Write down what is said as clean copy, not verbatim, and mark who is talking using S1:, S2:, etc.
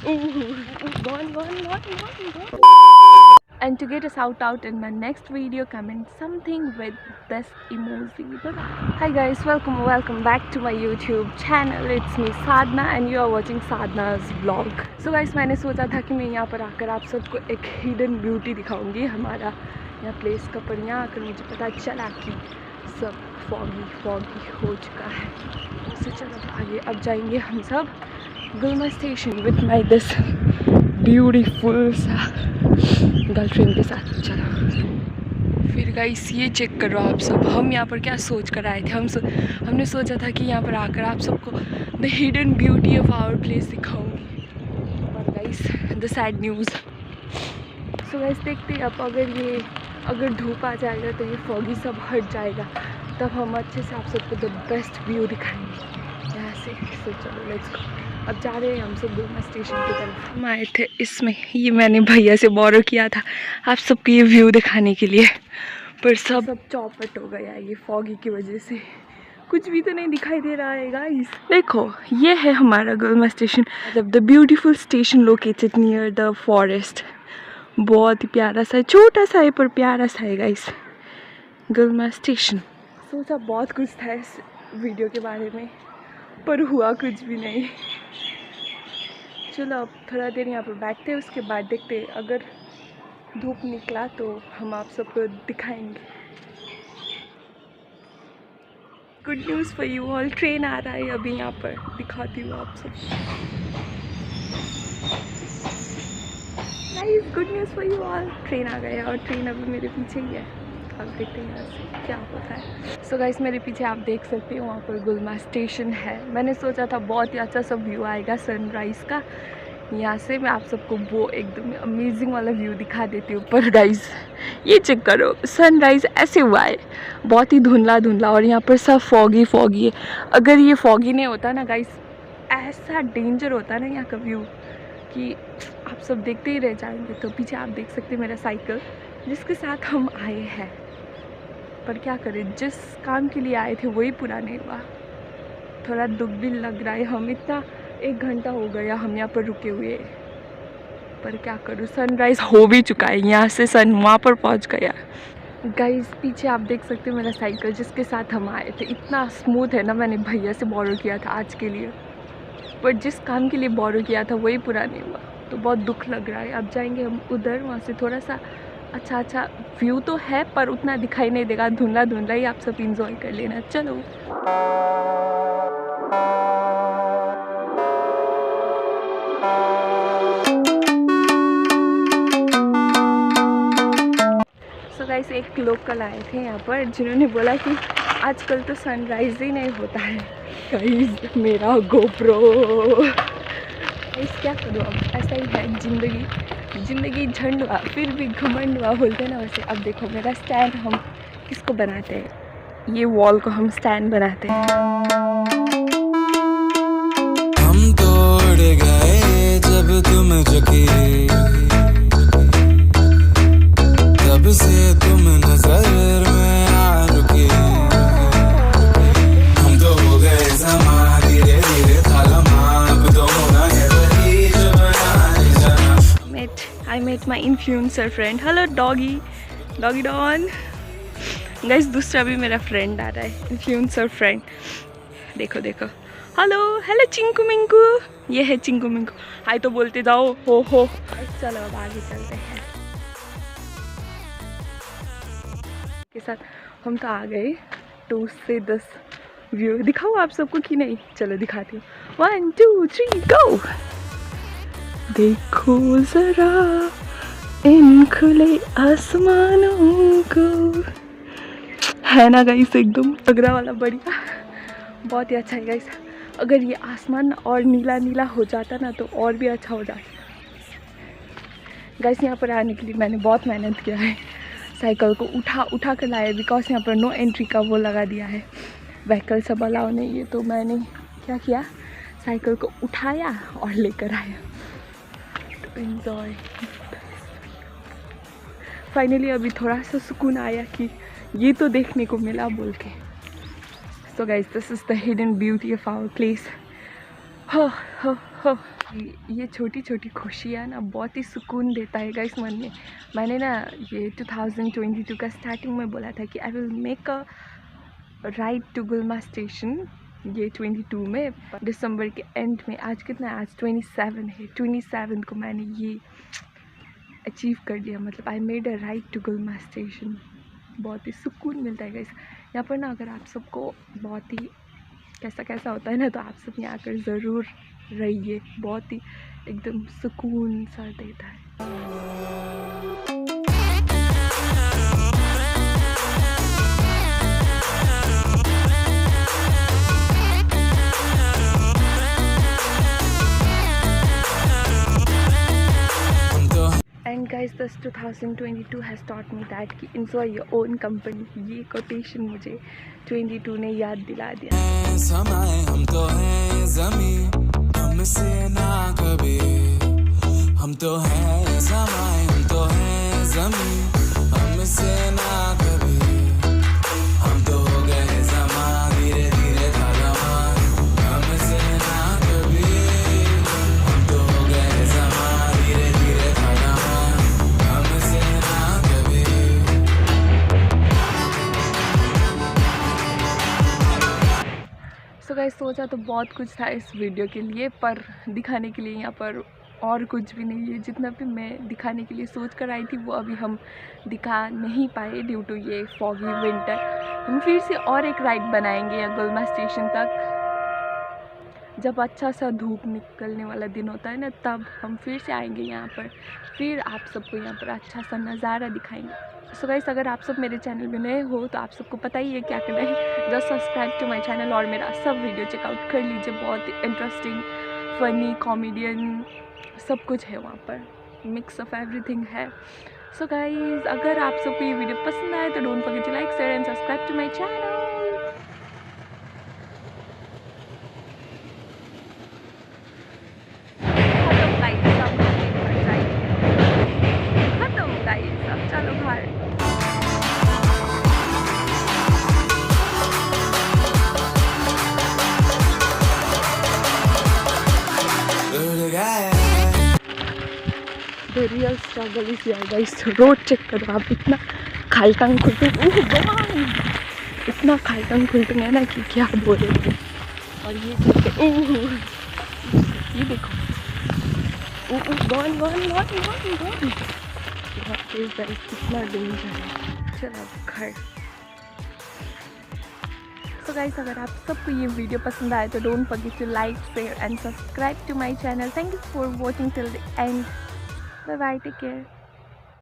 S1: And to get a shout out in my next video, comment something with this emoji. Hi guys, welcome back to my YouTube channel. It's me Sadhna and you are watching Sadhna's vlog. So guys, मैंने सोचा था कि मैं यहाँ पर आकर आप सबको एक हिडन ब्यूटी दिखाऊंगी हमारा यहाँ प्लेस का, पर यहाँ आकर मुझे पता चला कि सब फॉगी हो चुका है। तो चलो आगे अब जाएंगे हम सब Gulma station with my this beautiful सा गर्लफ्रेंड के साथ। चलो फिर गाइस ये चेक करो आप सब, हम यहाँ पर क्या सोच कर आए थे। हमने सोचा था कि यहाँ पर आकर आप सबको the hidden beauty of our place दिखाऊंगी, और guys the sad news. So guys देखते अब अगर धूप आ जाएगा तो ये फॉगी सब हट जाएगा, तब हम अच्छे से आप सबको द बेस्ट व्यू दिखाएंगे यहाँ से। सो चलो लेट्स गो, अब जा रहे हैं हम सब गुलमा स्टेशन की तरफ। हम आए थे इसमें, ये मैंने भैया से बोरो किया था आप सबको ये व्यू दिखाने के लिए, पर सब चौपट हो गया ये फॉगी की वजह से, कुछ भी तो नहीं दिखाई दे रहा है गाइस। देखो ये है हमारा गुलमा स्टेशन, मतलब the beautiful station located near the forest. बहुत ही प्यारा सा है, छोटा सा है पर प्यारा सा है गाइस गुलमा स्टेशन। सोचा बहुत कुछ था इस वीडियो के बारे में, पर हुआ कुछ भी नहीं। चलो अब थोड़ा देर यहाँ पर बैठते हैं, उसके बाद देखते हैं, अगर धूप निकला तो हम आप सबको दिखाएंगे। Good news for you all, train आ रहा है अभी, यहाँ पर दिखाती हूँ आप सब। Nice, good news for you all, train आ गया और ट्रेन अभी मेरे पीछे ही है। अब देखते हैं यहाँ से क्या होता है। सो गाइस मेरे पीछे आप देख सकते हो वहाँ पर गुलमा स्टेशन है। मैंने सोचा था बहुत ही अच्छा सा व्यू आएगा सनराइज़ का, यहाँ से मैं आप सबको वो एकदम अमेजिंग वाला व्यू दिखा देती हूँ। पर गाइस ये चेक करो, सनराइज़ ऐसे हुआ है, बहुत ही धुंधला और यहाँ पर सब फॉगी है। अगर ये फॉगी नहीं होता ना गाइस, ऐसा डेंजर होता ना यहाँ का व्यू कि आप सब देखते ही रह जाएंगे। तो पीछे आप देख सकते हैं मेरा साइकिल जिसके साथ हम आए हैं, पर क्या करें, जिस काम के लिए आए थे वही पूरा नहीं हुआ। थोड़ा दुख भी लग रहा है, हम इतना 1 घंटा हो गया हम यहाँ पर रुके हुए, पर क्या करूँ, सनराइज़ हो भी चुका है, यहाँ से सन वहाँ पर पहुँच गया। गाइस पीछे आप देख सकते हो मेरा साइकिल जिसके साथ हम आए थे, इतना स्मूथ है ना, मैंने भैया से बोरो किया था आज के लिए, पर जिस काम के लिए बोरो किया था वही पूरा नहीं हुआ, तो बहुत दुख लग रहा है। अब जाएंगे हम उधर, वहाँ से थोड़ा सा अच्छा व्यू तो है पर उतना दिखाई नहीं देगा, धुंधला ही, आप सब इंजॉय कर लेना। चलो सो गाइस एक लोकल आए थे यहाँ पर जिन्होंने बोला कि आजकल तो सनराइज ही नहीं होता है। गाइस मेरा गोप्रो, क्या करूँ अब, ऐसा ही है जिंदगी झंड हुआ फिर भी घमंड हुआ बोलते ना, वैसे। अब देखो मेरा स्टैंड हम किसको बनाते हैं, ये वॉल को हम स्टैंड बनाते हैं। हम तोड़ गए जब तुम झुकी, तब से तुम नजर में आ रुकी, हम तो हो गए समा धीरे धीरे थालमा, अब तो होना है वही जो बनाने जाना। I met my influencer friend. Hello doggy Don. Guys दूसरा भी मेरा फ्रेंड आ रहा है, इन्फ्लुएंसर फ्रेंड। देखो हेलो चिंकू मिंकू, ये है चिंकू मिंकू, हाय तो बोलते जाओ हो। चलो अब आगे चलते हैं के साथ। हम तो आ गए 2 से 10 व्यू दिखाओ आप सबको कि नहीं, चलो दिखाती हूँ। 1 2 3 गो। देखो जरा इन खुले आसमानों को, है ना गाइस एकदम तगड़ा वाला, बढ़िया, बहुत ही अच्छा है गाइस। अगर ये आसमान और नीला हो जाता ना तो और भी अच्छा हो जाता गाइस। यहाँ पर आने के लिए मैंने बहुत मेहनत किया है, साइकिल को उठा कर लाया, बिकॉज यहाँ पर नो एंट्री का वो लगा दिया है, व्हीकल सब अलाउ नहीं है। तो मैंने क्या किया, साइकिल को उठाया और लेकर आया। एंजॉय फाइनली, अभी थोड़ा सा सुकून आया कि ये तो देखने को मिला बोल के। So guys this is the hidden beauty of our place. हो ये छोटी छोटी खुशियाँ ना बहुत ही सुकून देता है गाइस मन में। मैंने ना ये 2022 का स्टार्टिंग में बोला था कि I will make a ride to Gulma station, ये 22 में, दिसंबर के एंड में। आज कितना है? आज 27 है। 27 को मैंने ये अचीव कर लिया, मतलब I made a ride to Gulma station. बहुत ही सुकून मिलता है गाइस यहाँ पर ना। अगर आप सबको बहुत ही कैसा होता है ना, तो आप सब यहाँ आकर ज़रूर रहिए, बहुत ही एकदम सुकून सा देता है। And guys, this 2022 has taught me that कि enjoy your own company, ये कोटेशन मुझे 22 ने याद दिला दिया। समय हम तो हैं ज़मीं, हमसे ना कभी, हम तो हैं समय, हम तो हैं ज़मीं, हमसे ना कभी, हम तो हो गए ज़मा, धीरे धीरे था ज़मान, हमसे ना कभी, हम तो हो गए ज़मा, धीरे धीरे था ज़मान, हमसे ना कभी। सो गाइस, सोचा तो बहुत कुछ था इस वीडियो के लिए, पर दिखाने के लिए यहाँ पर और कुछ भी नहीं है। जितना भी मैं दिखाने के लिए सोच कर आई थी वो अभी हम दिखा नहीं पाए ड्यू टू ये फॉगी विंटर। हम फिर से और एक राइड बनाएंगे यहाँ गुलमा स्टेशन तक। जब अच्छा सा धूप निकलने वाला दिन होता है ना, तब हम फिर से आएंगे यहाँ पर, फिर आप सबको यहाँ पर अच्छा सा नज़ारा दिखाएंगे। सो गाइस, अगर आप सब मेरे चैनल में नए हो तो आप सबको पता ही है क्या करना है। Just subscribe to my channel और मेरा सब वीडियो चेकआउट कर लीजिए। बहुत ही इंटरेस्टिंग, फनी, कॉमेडियन सब कुछ है वहाँ पर, मिक्स ऑफ एवरीथिंग है। सो गाइस, अगर आप सबको ये वीडियो पसंद आए तो don't forget to like, share and subscribe to my channel. चलो बाहर। The real struggle is here guys। Road check करो आप, इतना खालटंग खुलटुंग, इतना खालटंग खुलटुंग है ना कि क्या बोले। और ये ये देखो, गॉन बहुत तेज गाइस, कितना डेंजर है। चलो घर। तो गाइस, अगर आप सबको ये वीडियो पसंद आए तो don't forget to like, share and subscribe to my channel. Thank you for watching till the end. Bye bye, take care.